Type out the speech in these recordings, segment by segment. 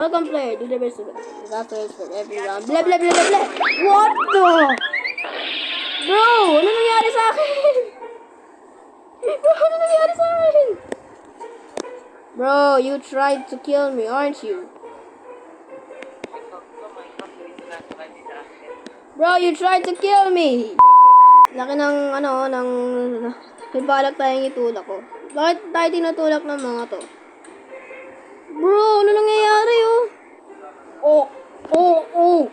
Welcome player, do the best of it. Disasters for every round. Blah, blah, blah, blah, blah. What the? Bro, ano nangyari sa akin? Bro, ano nangyari sa akin? Bro, you tried to kill me, aren't you? Bro, you tried to kill me! Laki ng, may balak tayong itulak ko. Bakit tayo tinutulak ng mga to? Bro, ano nangyayari, oh? Oh!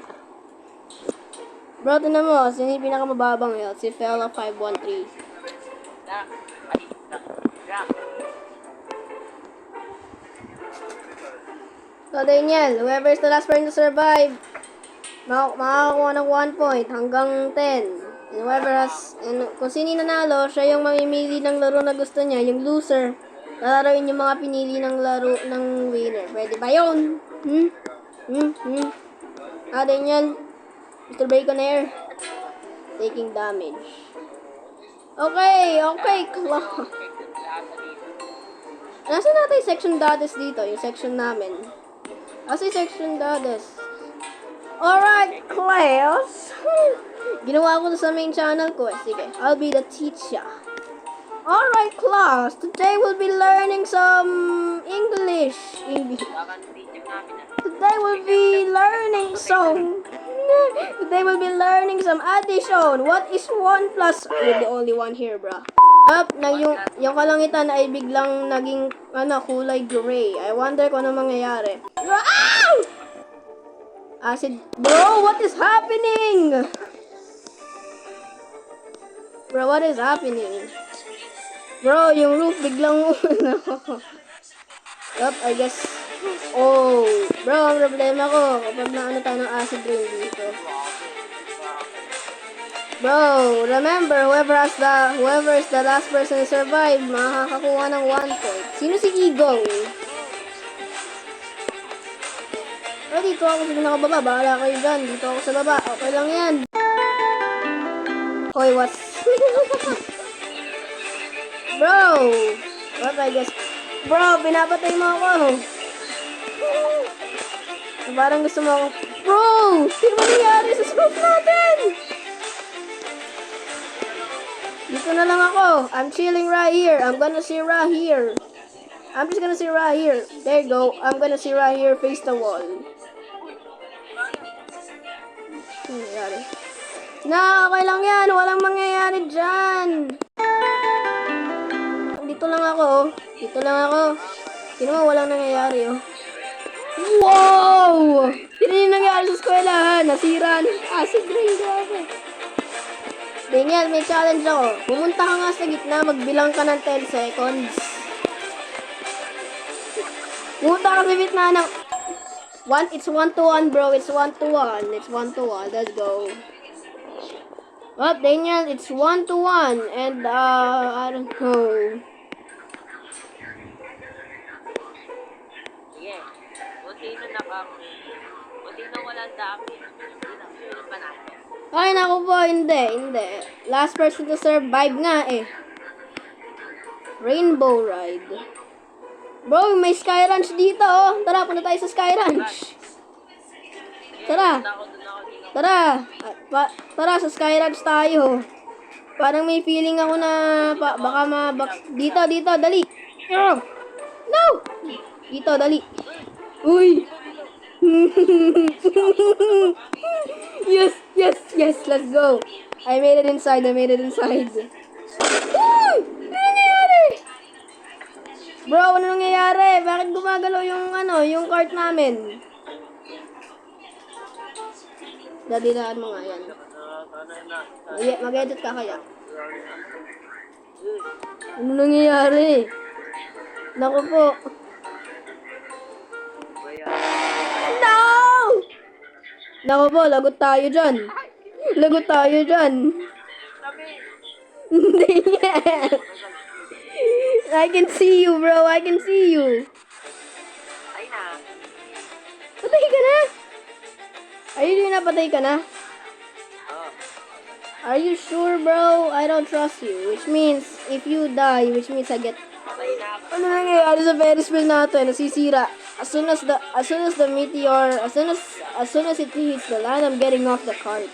Bro, tinan mo, sino yung pinakamababang yun? Si Fella 513. So, Daniel, whoever is the last person to survive, makakakuha ng 1 point hanggang 10. And whoever has, kung sino yung nanalo, siya yung mamimili ng laro na gusto niya. Yung loser, lalaroin yung mga pinili ng laro ng winner. Pwede ba yun? Daniel, Mr. Baconair, taking damage. Okay, claw. Nasaan natin yung section dades dito? Yung section namin. Asa yung section dades? Alright, class. Ginawa ko to sa main channel ko. Sige, I'll be the teacher. Alright, class. Today we'll be learning some English. Today we'll be learning some addition. What is 1 plus? You're the only one here, bro. Yung kalangitan ay biglang naging kulay gray. I wonder kung ano mangyayari. Acid. Bro, what is happening? Bro, what is happening? Bro, yung roof biglang I guess. Oh, bro, ang problema ko kapag naano tayo ng acid rain dito. Bro, remember, whoever is the last person to survive, makakakuha ng 1 point. Sino si Igong? Bro, dito ako sa nakababa. Bahala kayo dyan. Dito ako sa baba. Okay lang yan. Hoy, what? Bro! What, I guess? Bro, pinapatay mo ako. Parang gusto mo ako. Bro! Sino ba nangyari sa scope natin? Dito na lang ako. I'm chilling right here. I'm gonna see right here. I'm just gonna see right here. There you go. I'm gonna see right here. Face the wall. Nangyayari. Okay lang yan. Walang mangyayari dyan. Dito lang ako. Sino mo walang nangyayari, Wow! Sino yung nangyayari sa eskwelahan? Nasira ng acid rain, grabe. Daniel, may challenge ako. Pumunta ka nga sa gitna, magbilang ka ng 10 seconds. Pumunta ka sa gitna ng... It's 1-1, bro. It's 1-1. Let's go. Well, Daniel, it's 1-1. And, I don't know. Yeah. Buti na walang dami. Ay, naku po, hindi. Last person to survive nga, Rainbow Ride. Bro, may Sky Ranch dito, Tara, punta tayo sa Sky Ranch. Tara, sa Sky Ranch tayo. Parang may feeling ako na baka dito, dali. No! Dito, dali. Uy! Yes, let's go. I made it inside. Uy! Ano nangyayari? Bro, ano nangyayari? Bakit gumagalaw yung cart namin? Dadilaan mo nga yan. Mag-edit ka kaya? Ano nangyayari? Naku po. No! Naku po, lagot tayo dyan. Hindi yan. I can see you, bro. Ay na. Patay ka na? Ayun, napatay ka na? Are you sure, bro? I don't trust you. Which means, if you die, I get... Ano nangyayari sa Ferris wheel natin? Nasisira. as soon as it hits the land, I'm getting off the cart.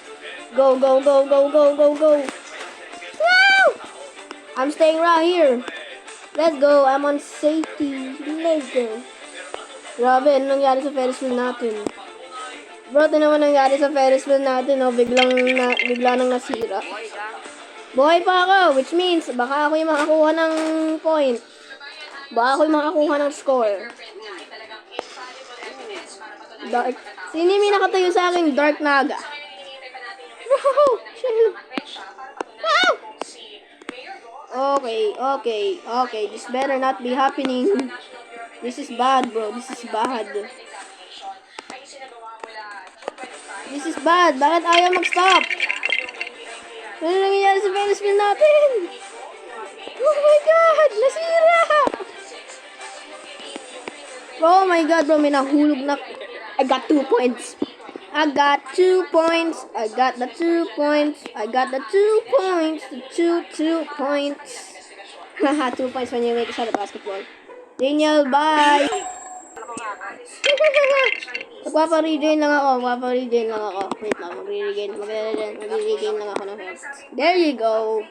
Go, go, go, go, go, go, go. Woo! I'm staying right here. Let's go. I'm on safety. Let's go. Grabe, ano nangyari sa Ferris wheel natin? Bro, ito naman nangyari sa Ferris wheel natin, oh. Bigla nang nasira. Boy ka. Buhay pa ako, which means, baka ako yung makakuha ng point. Baka ako yung makakuha ng score. Dark. Sino yung nakatayo sa akin? Dark Naga. Wow! Wow! Okay. This better not be happening. This is bad, bro. This is bad. This is bad. Bakit ayaw mag-stop? Ano nangyayari sa Ferris wheel natin? Oh my God! Nasira! Oh my God, bro. May nahulog na. I got 2 points. I got 2 points. I got the 2 points. I got the 2 points. The 2 points. Haha, 2 points when you make a shot at basketball. Daniel, bye! Magpapa-regain lang ako. Wait lang, magre-regain lang ako ng health. There you go.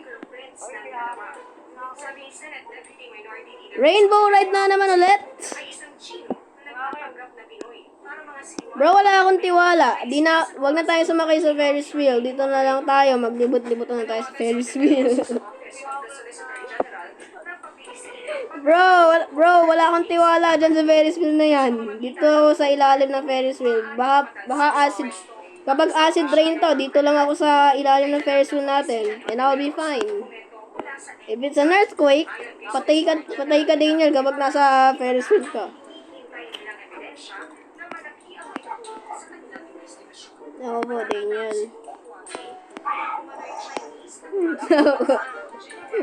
Rainbow ride na naman ulit. Bro, wala akong tiwala. Wag na tayo sumakay sa Ferris wheel. Dito na lang tayo. Maglibot-libot na tayo sa Ferris wheel. Bro, wala akong tiwala dyan sa Ferris wheel na yan. Dito sa ilalim ng Ferris wheel. Baka acid. Kapag acid rain to, dito lang ako sa ilalim ng Ferris wheel natin. And I'll be fine. If it's an earthquake, patay ka Daniel kapag nasa Ferris wheel ka. Ako po, Daniel.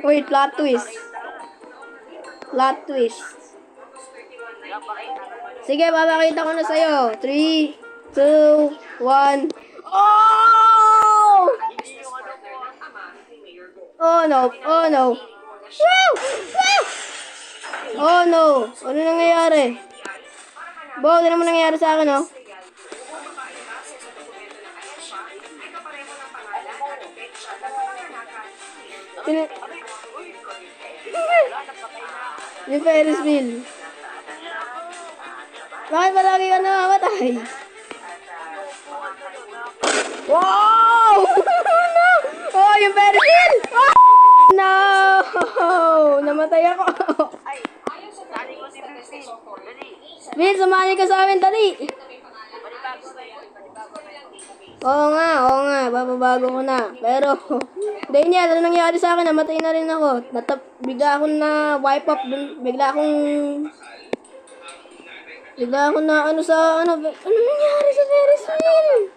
Wait, plot twist. Sige, papakita ko na sa'yo. 3, 2, 1. Oh! Oh no! Woo! Woo! Oh no! Ano nangyayari? Bo, ano naman nangyayari sa akin, oh? Yung Ferris wheel. Bakit palagi ka namamatay? Wow! No! Oh, yung Ferris wheel! Oh! No! Namatay ako. Will, sumali ka sa amin, dali. Oo nga, bababago ko na. Pero, Daniel, ano nangyari sa akin? Namatay na rin ako. Bigla akong na wipe up dun. Bigla akong na ano nangyari sa Ferris wheel?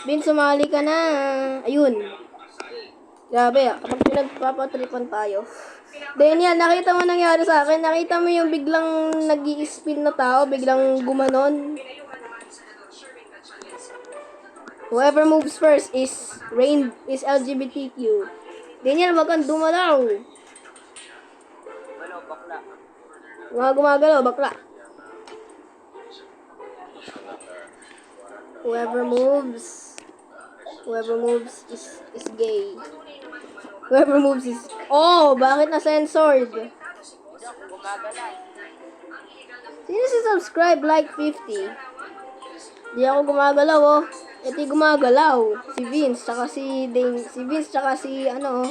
Bin, sumali ka na. Ayun. Grabe kapag pinagpapatripan tayo. Daniel, nakita mo nangyari sa akin? Nakita mo yung biglang nag-i-spin na tao, biglang gumanon? Whoever moves first is LGBTQ. Daniel, wag kang dumalaw. Bakla. Mga gumagalaw, bakla. Whoever moves is gay. Whoever moves is... Oh, bakit na-censored? Sino si subscribe like 50? Di ako gumagalaw, oh. Ito yung gumagalaw. Si Vince, tsaka si Dane. Si Vince, tsaka si ano, oh.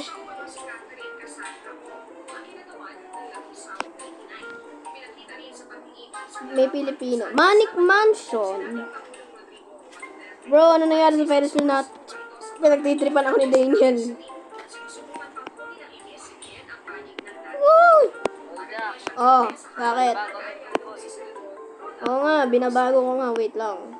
May Pilipino. Manic Mansion. Bro, ano nangyari sa Ferris wheel natin? Pinagtitripan ako ni Daniel. Woo! Oh, bakit? Oo nga, binabago ko nga. Wait lang.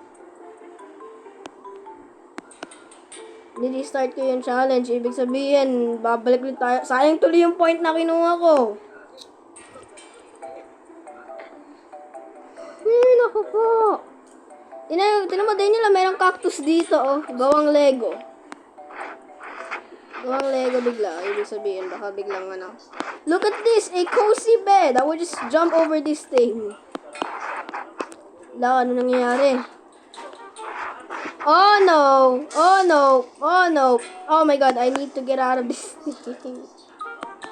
Nili-start ko yung challenge. Ibig sabihin, babalik ulit tayo. Sayang tuloy yung point na kinuha ko. Naku po. Tinan mo, Daniel, mayroong cactus dito, oh. Gawang Lego. Walang Lego bigla. Ibig sabihin, baka biglang ano. Look at this! A cozy bed! I would just jump over this thing. Wala, ano nangyayari? Oh no! Oh no! Oh no! Oh my god, I need to get out of this thing.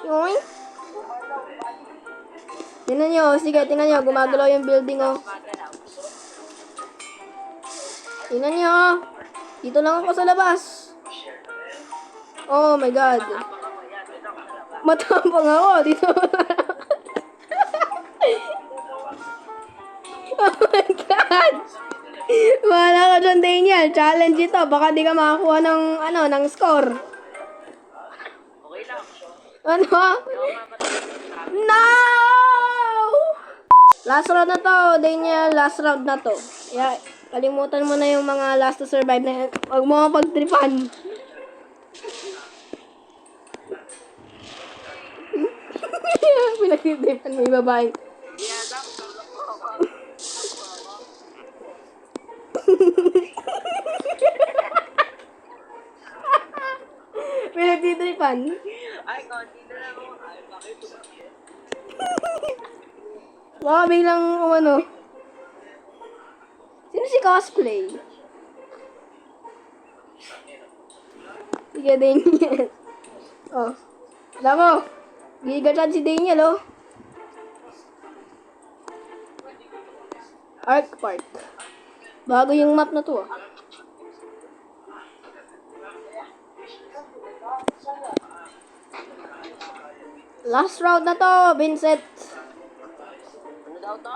Yoink! Tingnan nyo, sige, tingnan nyo. Gumagalaw yung building, oh. Tingnan nyo, oh. Dito lang ako sa labas. Oh my god. Matapang ako. Dito. Oh my god. Wala ka dyan, Daniel. Challenge ito. Baka di ka makakuha ng, ng score. Okay lang. Ano? No! Last round na to, Daniel. Last round na to. Yeah, kalimutan mo na yung mga last to survive na yan. Huwag mo nga pagtripan. Pinagtripan mo yung babae. Pinagtripan. Ay, konti na lang ako. Ay, bakit? Baka biglang, ano. Sino si cosplay? Sige, Daniel. Oh. Alam mo, gigatan si Daniel, oh. Arc Park. Bago yung map na to, ah. Last round na to, Vincent. Ano daw to?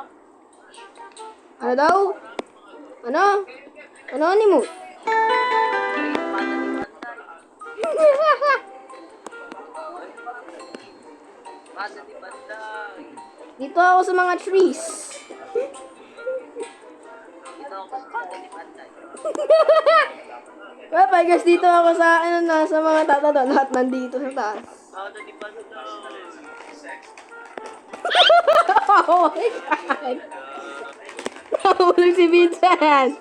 Ano daw? Ano? Anonymous. Basta di banday. Dito ako sa mga trees. Dito ako sa basta di banday. Well, I guess dito ako sa, sa mga tatato. Lahat nandito sa taas. Basta di banday. Oh my God! Nahulog si Vincent!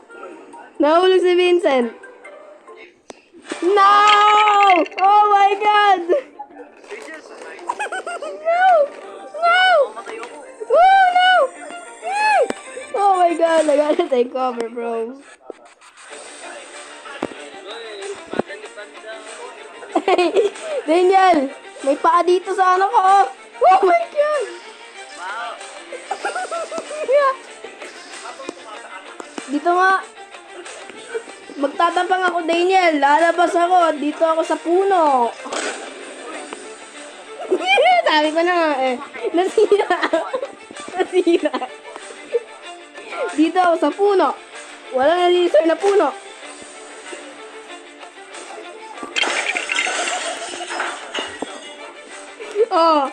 Nahulog si Vincent! No! Oh my God! No! No! Mamatay ako. Oh no! Oh my God! I gotta take cover, bro. Uy, basta di banday. Hey, Daniel! May paa dito sa ano ko! Oh my God! Wow. Dito nga. Magtatapang ako, Daniel. Lalabas ako. Dito ako sa puno. Sabi ko na nga eh. Nasira. Nasira. Dito ako sa puno. Walang nalisar na puno. Oh,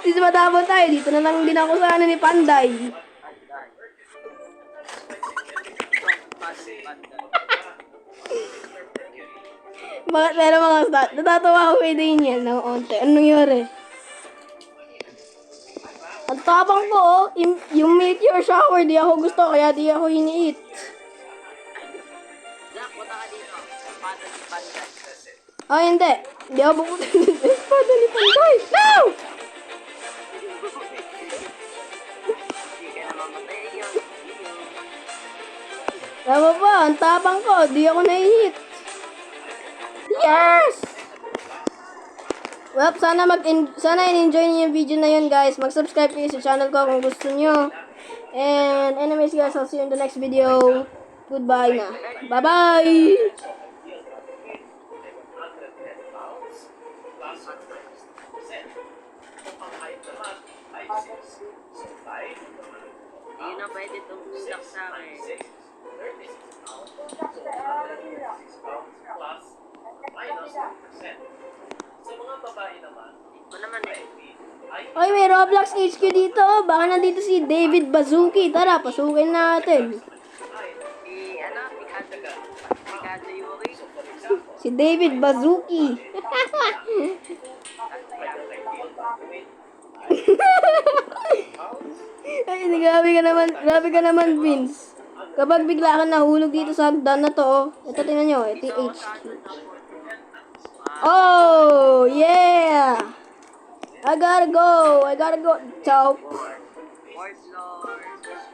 dito matapon tayo. Dito na lang din ako sa ni Panday. Bakit meron mga stat? Natatawa ako kay Daniel ng onte. Anong nangyari? Ang tapang ko, oh. Yung meteor shower, di ako gusto, kaya di ako hiniit. Jack, punta ka dito. Basta di banday. Ay, hindi. Hindi ako pupunta dito sa espada ni Panday. No! Hindi ka na mamatay yun. Tama ba? Ang tapang ko, di ako nahihit. Yes! Well, sana in-enjoy niyo yung video na yun, guys. Mag-subscribe kayo sa channel ko kung gusto niyo. And anyways, guys, I'll see you in the next video. Goodbye na. Bye-bye! Hindi na pwede tumulak sa akin. Ito naman eh. Oy, may Roblox HQ dito. Baka nandito si David Bazuki. Tara, pasukin natin. Pikachu Yuri. Si David Bazuki. Ay, grabe ka naman, Vince. Kapag bigla ka nahulog dito sa hagdan na to, oh. Ito, tingnan nyo, ito yung HQ. Oh, yeah! I gotta go! Ciao! Fourth floor.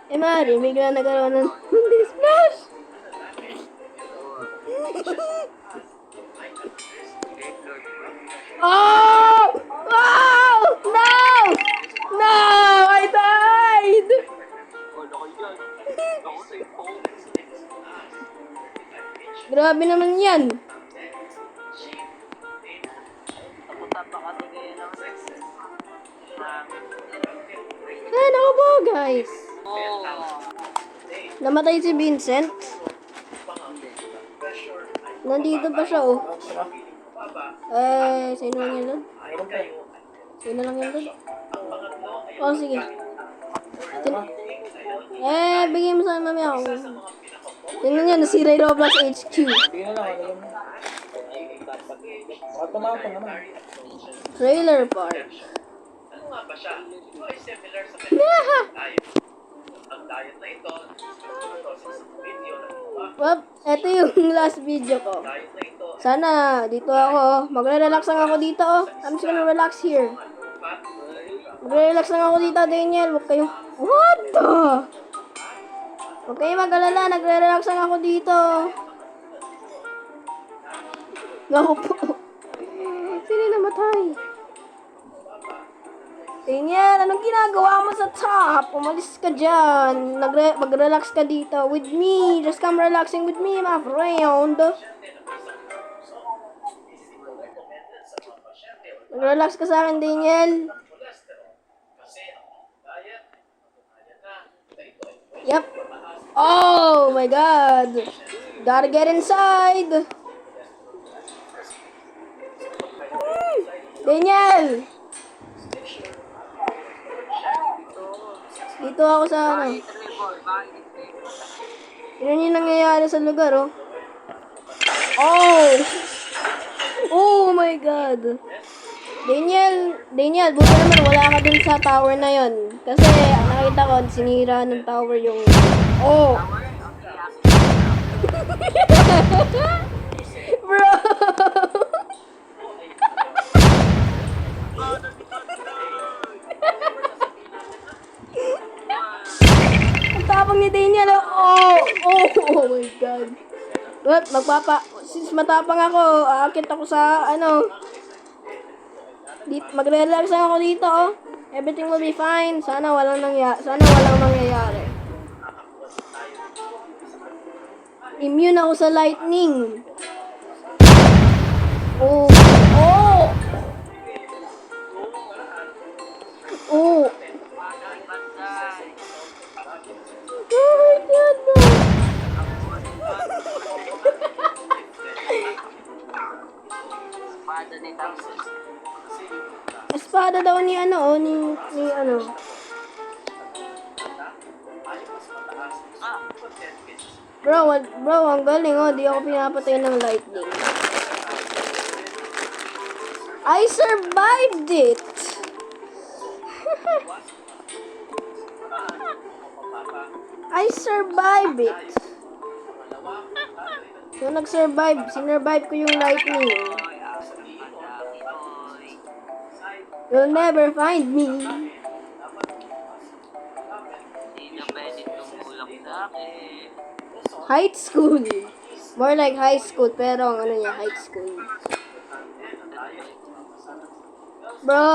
Eh, Mari, bigla nagkaroon ng splash! Eighth floor. Oh! Wow! No! No! I died! Grabe naman yan. Napunta pa kasi kayo ng Ay, naku po, guys. Oh. Namatay si Vincent. Nandito pa siya, oh. Sino lang yan doon? Sino lang yan doon? Oh, sige. Bigyan mo sa mami ako. Tingnan nyo, nasira yung Roblox HQ. Sige na lang, ano yun? Baka tumapon naman. Trailer park. Well, eto yung last video ko. Sana, dito ako. Magre-relax lang ako dito, oh. I'm just gonna relax here. Magre-relax lang ako dito, Daniel. Huwag kayo... What the? Huwag kayo mag-alala. Nagre-relax lang ako dito. Naku po. Sino namatay? Daniel, anong ginagawa mo sa top? Umalis ka dyan. Mag-relax ka dito. With me. Just come relaxing with me, my friend. Mag-relax ka sa akin, Daniel. Yep. Oh my God. Gotta get inside. Daniel. Dito ako sa ano. Yun yung nangyayari sa lugar, oh. Oh! Oh my God! Daniel, buti naman wala ka dun sa tower na yon. Kasi nakita ko, sinira ng tower yung... Oh! Bro! Ang tapang ni Daniel, oh! Oh my God! But, since matapang ako, aakit ako sa, ano, magre-relax lang ako dito, oh. Everything will be fine. Sana walang mangyayari. Immune ako sa lightning. Oh! Oh! Oh! Oh my God, no! Pada ni Thompson. Espada daw ni ano, oh, ni ano. Bro, ang galing, oh. Di ako pinapatay ng lightning. I survived it! I survived it. So, sinurvive ko yung lightning. You'll never find me. High school. More like high school, pero ang ano niya, high school. Bro.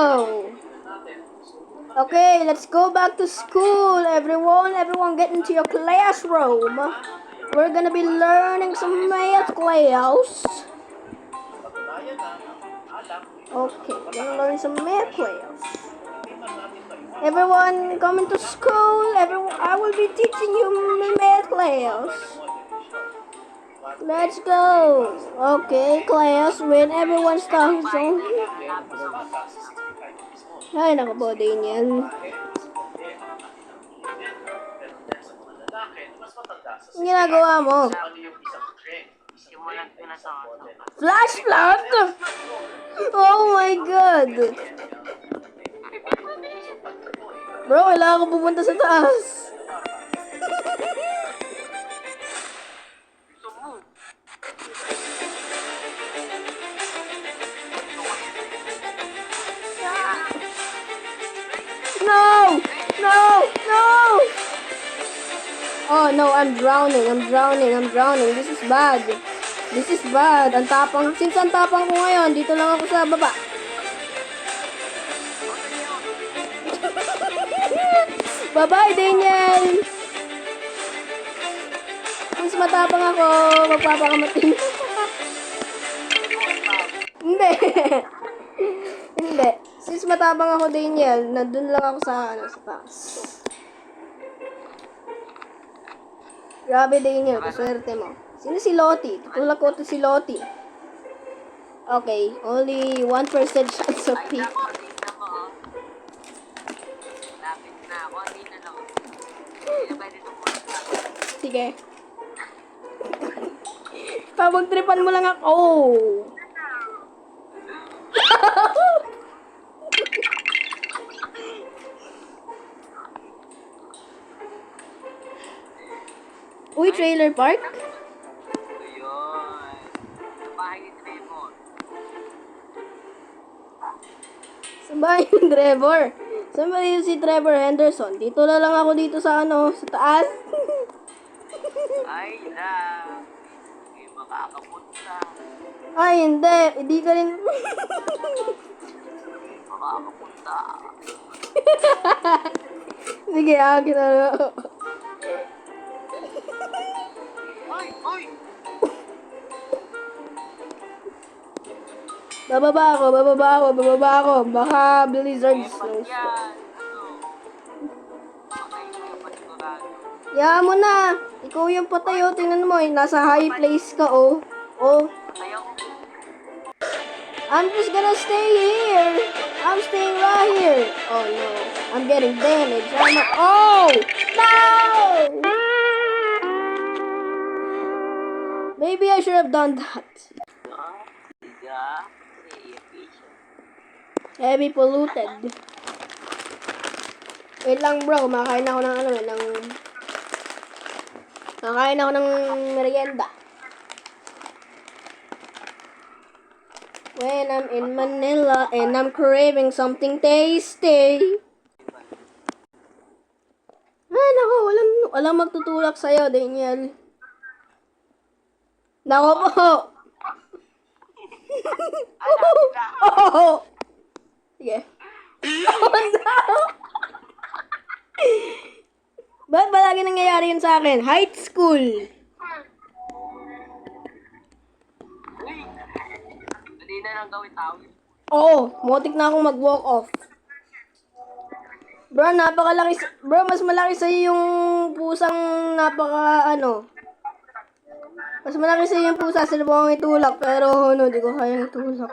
Okay, let's go back to school. Everyone get into your classroom. We're gonna be learning some math class. Okay, we're gonna learn some math class. Everyone coming to school. I will be teaching you math class. Let's go. Okay, class. When everyone starts on. Ay, naku po, Daniel. Ang ginagawa mo? Simulan ko na sa Flash flood? Oh my God. Bro, kailangan ko pupunta sa taas. no, I'm drowning. This is bad. Ang tapang. Since ang tapang ko ngayon, dito lang ako sa baba. Bye-bye, Daniel! Since matapang ako, magpapakamating. Hindi. Hindi. Since matapang ako, Daniel, nandun lang ako sa taas. Grabe, Daniel, kaswerte mo. Sino si Lottie? Tutulak ko to si Lottie. Okay, only 1% chance of peak. Tingnan mo, oh. Lapit na ako. Hindi na lang. Hindi na pwede tumulak. Sige. Pabagtripan mo lang ako. Uy, trailer park? Ayun. Sa bahay ni Trevor. Sa bahay ni Trevor. Saan ba yun si Trevor Henderson? Dito na lang ako dito sa sa taas. Ay, na. Hindi makakapunta. Ay, hindi. Hindi ka rin. Makakapunta. Sige, akin na. Ay, ay! Bababa ako. Baka blizzard Pag snows. yan, patay mo yung pasigurado. Yaan mo na. Ikaw yung patay, oh. Tingnan mo, eh. Nasa high place ka, oh. Oh. Patay ako. I'm just gonna stay here. I'm staying right here. Oh, no. I'm getting damaged. Oh! No! Maybe I should have done that. Diga. Efficient. Heavy polluted. Wait lang, bro. Makain ako ng Makain ako ng merienda. When I'm in Manila and I'm craving something tasty. Ay, nako. Walang magtutulak sa'yo, Daniel. Nako po. Oh! Sige. Oh, no! Ba't ba lagi nangyayari yun sa akin? High school. Uy! Dali na lang gawin tawid. Oo, motik na akong mag-walk off. Bro, napakalaki. Bro, mas malaki sa'yo yung pusang Mas malaki sa'yo yung pusa. Sila mo akong itulak. Pero, di ko kayang itulak.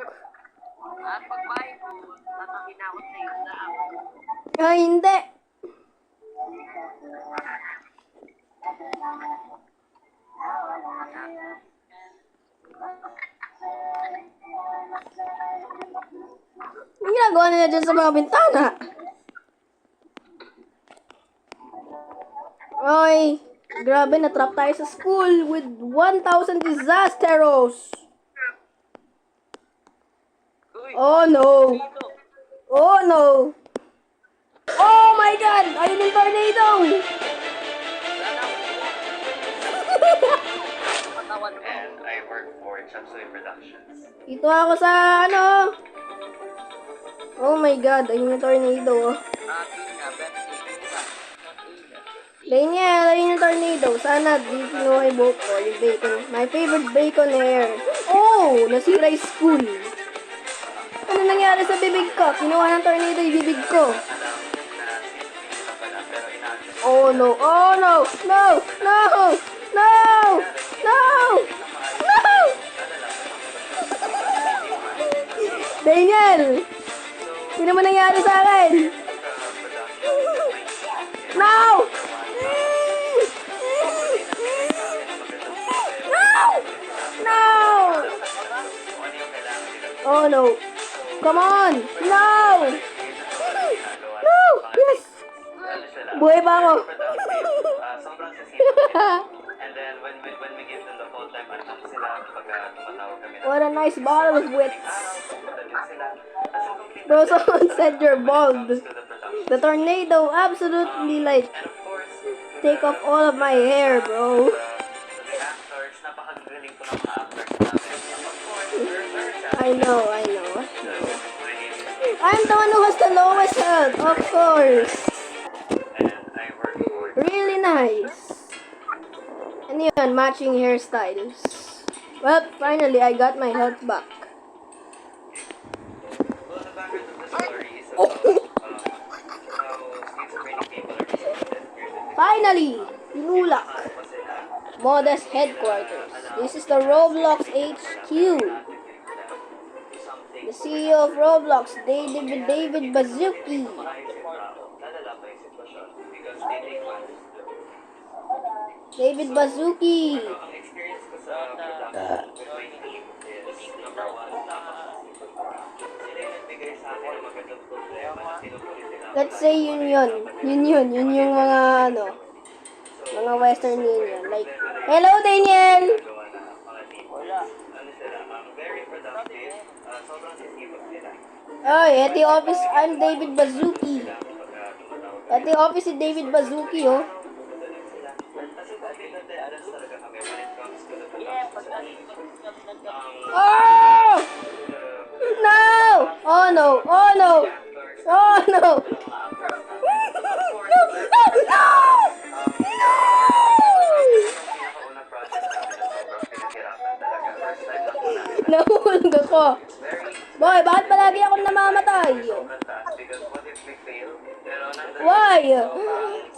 At pagbahay ko, tatakin ako sa iyo na ako. Ay, hindi. Ang ginagawa nila dyan sa mga bintana. Oy, grabe, na-trap tayo sa school with 1,000 disasters. Uy! Oh no. Dito! Oh no. Oh my God! Ayun yung tornado! Wala na ako sila. Katawan ko. And I work for Chapsoy Productions. Dito ako sa Oh my God, ayun yung tornado. Ating na, Betsy. Isa. Daniel, ayun yung tornado. Sana di kinuha yung buhok ko, yung bacon. My favorite bacon hair. Oh, nasira yung school. Ano nangyari sa bibig ko? Kinuha ng tornado yung bibig ko. Oh no, oh no, no, no, no, no, no! Daniel! Sino mo nangyari sa akin? No! No! No! Oh no. Come on! No! No! Yes! Buhay pa ako. Sobrang sisipin. And then when we give them the full time, ano sila kapag tumatawag kami. What a nice bottle of wits. Pupunta din sila. As in complete Bro, someone said you're bald. to the production. The tornado absolutely And of course, take off all of my hair, bro. The actors, napakagaling po ng mga actors namin. Of course, there I know. I'm the one who has the lowest health, of course. and I work for Really nice. And yun, matching hairstyles. Well, finally, I got my health back. Well, the background of the story is about how schizophrenic people are distributed here. Finally, tinulak. Po sila. Modest headquarters. This is the Roblox HQ. The CEO of Roblox, David Baszucki. Maayos yung tao. Lalala pa yung sitwasyon because they take matters to them. David Baszucki. So, ang experience ko sa production with my team is number one, napakasipag. Sila yung nagbigay sa akin ng magandang problema na tinutuloy nila. Let's say yun. Yun yung mga mga Western Union. Like, hello Daniel! Gawa na mga team. Ano sila, very productive, sobrang sisipag nila. Oy, at the office, I'm David Baszucki. Kapag tumatawag At the office si David Baszucki, oh. sila. Kasi dati alas talaga kami when it comes to the production. Oh! No! Oh no! Oh no! Oh no! Pinakaunang project namin na sobrang pinaghirapan talaga. First time lang po namin. Nahulog ako. Very Boy, bakit palagi ako namamatay? sobrang taas because what if we fail? Pero nandun. Why?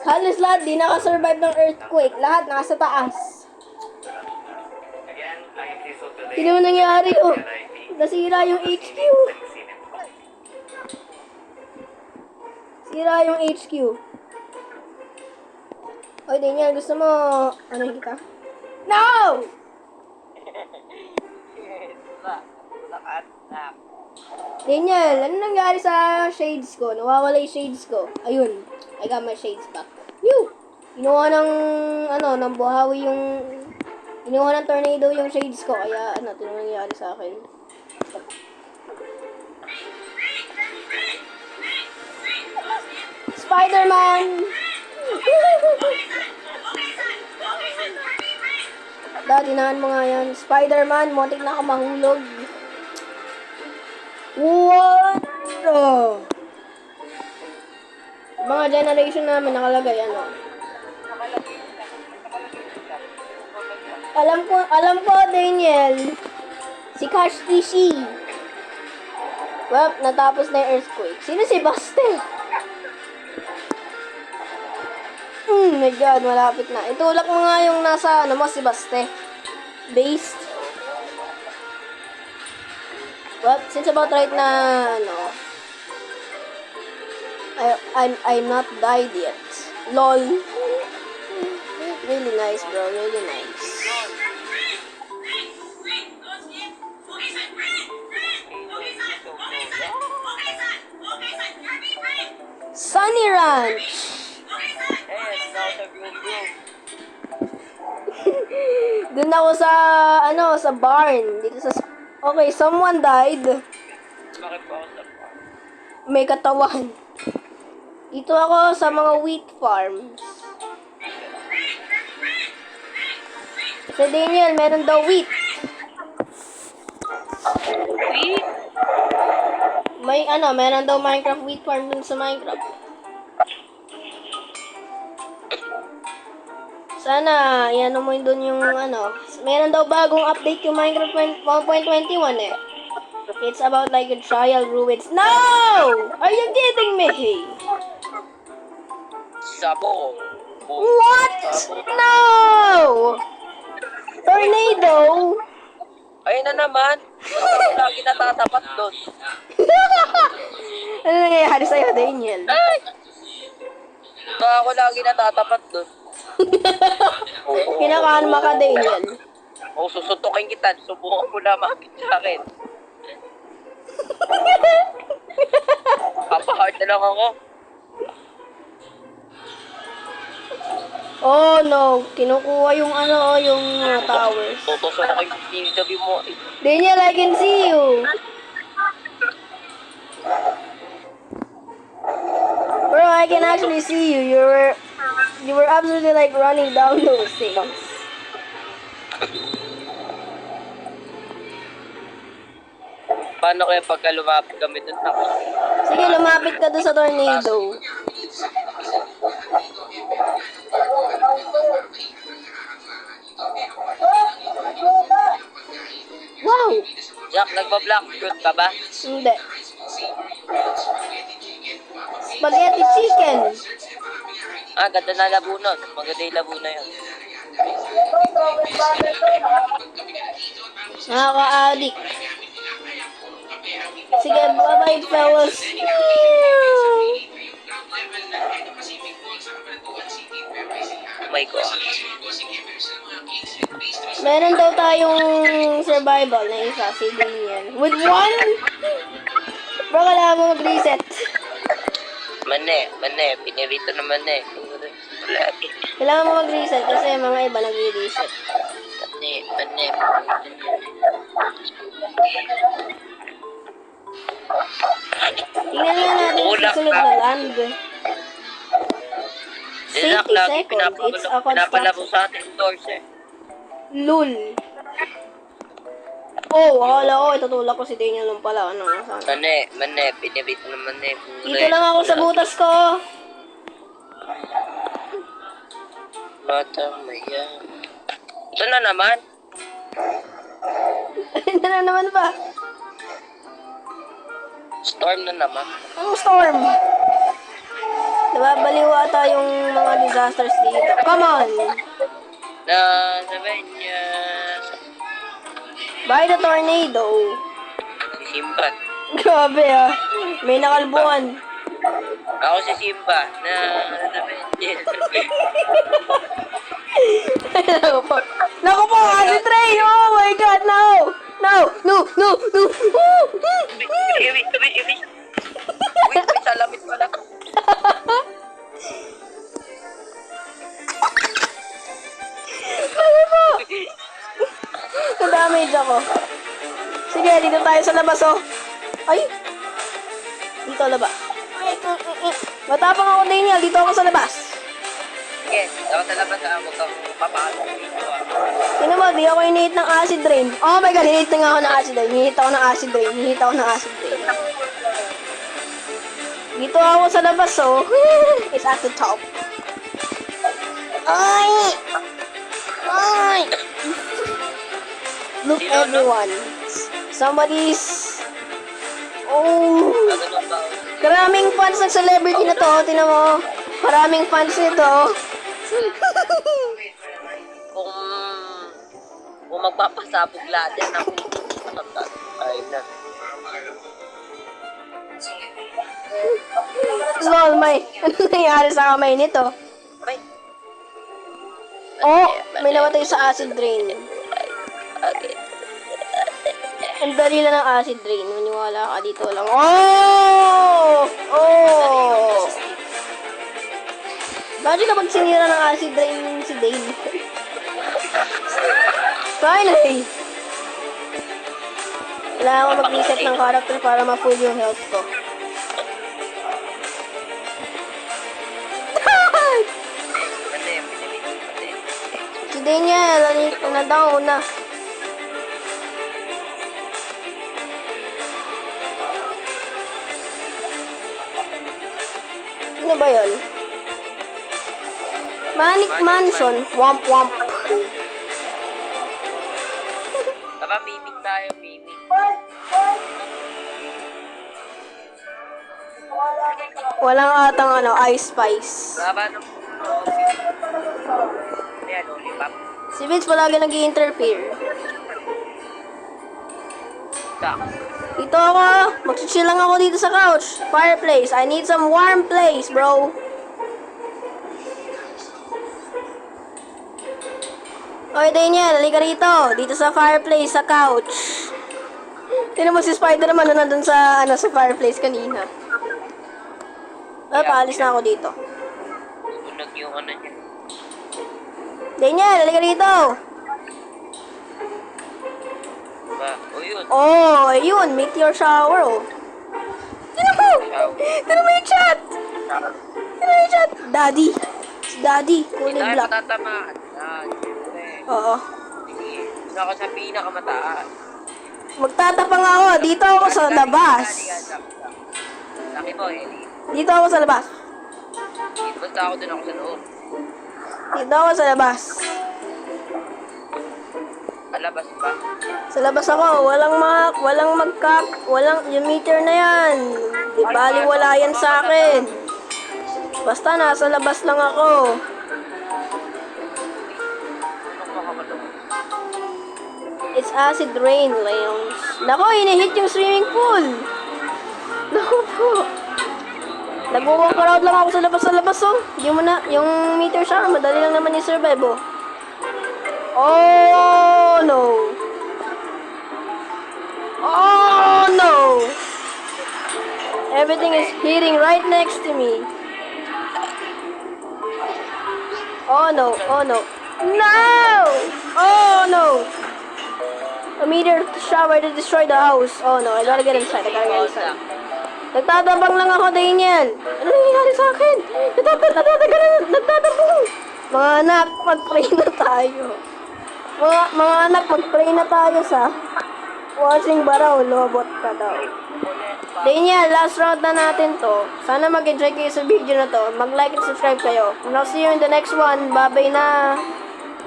Halos lahat di nakasurvive ng earthquake. Lahat nasa taas. Again, I am Tiso today. Sino mo nangyari, oh? And I think Nasira yung HQ. Sira yung HQ. Oy, Daniel, gusto mo, ano kita? No! Daniel, ano nangyari sa shades ko? Nawawala yung shades ko. Ayun, I got my shades back. Yoo! Inuha ng, ng buhawi yung, inuha ng tornado yung shades ko. Kaya, ito na nangyari sa akin. Spider-Man! Tinahan mo nga yan. Spider-Man, motik na ka mahulog. What the? Mga generation namin nakalagay, ano? Alam ko, Daniel. Si Cash Ishi. Well, natapos na yung earthquake. Sino si Baste? My God, malapit na. Itulak mo nga yung nasa, mo, si Baste. Based. Well, since about right na, I'm not died yet. LOL. Really nice, bro. Really nice. Sunny Ranch. Dun ako sa, sa barn. Dito sa, okay, someone died. Bakit po ako sa May katawan. Dito ako sa mga wheat farms. Sa Daniel, meron daw wheat. Wheat? May, meron daw Minecraft wheat farm dun sa Minecraft. Sana, yan mo dun yung, meron daw bagong update yung Minecraft 1.21 eh. It's about like a trial ruins. No! Are you kidding me? Sabo. What? No! Tornado? Ayun na naman. Ako lagi natatapat doon. Ano nangyayari sa'yo, Daniel? Ay! Ako lagi natatapat doon. Kinakalma ka, Daniel. O susuntukin kita. Subukan mo na makakit sa akin. Papa-heart na lang ako. Oh no, kinukuha yung yung towers. Tutuso na kayo sinabi mo. Daniel, I can see you. Bro, I can actually see you. You were absolutely like running down those things. Paano kaya pagka lumapit kami dun na? Sige, lumapit ka doon sa tornado. Wow! Jack, nagpa-black fruit ka ba? Hindi. Spaghetti chicken. Ah, ganda na labo nun. Maganda yung labo na yun. Nakaka-addict. Sige, bye-bye, fellas. Oh my God. Meron daw tayong survival na isa, si Daniel. With one? Bro, kailangan mo mag-reset. Mane, pinirito naman eh. Wala eh. Kailangan mo mag-reset kasi mga iba nag-reset. Mane. Tingnan nga natin yung susunod na land. 60 Jack, lagi seconds. It's a pinapalaro construction. sa ating doors eh. Lul. Oh, akala ko, itutulak ko si Daniel lang pala. Ano, saan? Mane, pinirito naman eh. Dito lang ako sa butas ko. Bata, maya. Ito na naman. Ano na naman ba? Storm na naman. Ang storm. Diba, baliw ata yung mga disasters dito. Come on! Na, sabihin niya, By the tornado. si Simba. Grabe ah. May nakalbuhan. Ako si Simba, na, sabihin niya. Naku po. Naku po, acid rain! Oh my God, no! No! No! No! No! Wait, salamit pala. Ano po? Na-damage ako. Sige, dito tayo sa labas, oh. Ay! Dito, labas. Matapang ako, Daniel. Dito ako sa labas. Sige, ako sa labas ako to. Papasok dito ah. Tingnan mo, di ako inihit ng acid rain. Oh my God, hinihit na nga ako ng acid rain. Hinihit ako ng acid rain. Hinihit ako ng acid rain. Dito ako sa labas, oh. It's at the top. Ay! Ay! Look, everyone. Somebody's... Oh! Ganun ba? Karaming fans ng celebrity na to. Tingnan mo. Maraming fans nito. Kung magpapasabog lahat yan, ako ay na. Lol, may... Ano nangyari sa kamay nito? Ay, Oh! May namatay sa acid rain. okay. Ang dali lang ng acid rain. Maniwala ka dito lang. Oh! Oh! Bakit kapag sinira ng acid rain si Dane? Finally! Kailangan ko mag-reset ng character para ma-full yung health ko. Si Daniel, na-down na. Ano ba yun? Manic Mansion. Womp womp. Tara, mimik tayo, mimik. Walang atang ano, ice spice. Baba ng ayan, lollipop. Si Vince palagi nag-i-interfere. Tak. Dito ako. Mag-chill lang ako dito sa couch. Fireplace. I need some warm place, bro. Okay, Daniel. Halika rito. Dito sa fireplace, sa couch. Tignan mo si Spider-Man na nandun sa, sa fireplace kanina. Paalis na ako dito. Sunog yung ano niya. Daniel, halika rito. Ba? O yun. Oh, yun. Meteor shower, oh. Tignan mo. Tignan mo yung chat. Tignan mo yung chat. Daddy. Si Daddy, Hindi kulay tayo black. matatamaan. Yan, siyempre. Oo. Sige, gusto ako sa pinakamataas. Magtatapang ako. Dito ako sa labas. Laki boy, Eli. Dito ako sa labas. Basta ako dun ako sa loob. Dito ako sa labas. Alabas ba? Sa labas ako. Walang yung meter na yan. Di bali wala yan sa akin. Basta nasa labas lang ako. Anong makakalong? It's acid rain, Leons. Nako, inihit yung swimming pool. Nako po. Nag-walk around lang ako sa labas, oh. Yung meter siya, madali lang naman i-survive, oh. Oh, no. Oh, no. Everything is hitting right next to me. Oh, no. Oh, no. No! Oh, no. A meteor shower to destroy the house. Oh, no. I gotta get inside. Nagtatabang lang ako, Daniel. Ano nangyayari sa akin? Nagtatabang. Mga anak, mag-pray na tayo. Mga anak, mag-pray na tayo sa watching baraw, lobot ka daw. Daniel, last round na natin to. Sana mag-enjoy kayo sa video na to. Mag-like and subscribe kayo. And I'll see you in the next one. Bye-bye na.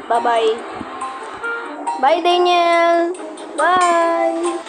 Bye-bye. Bye, Daniel. Bye.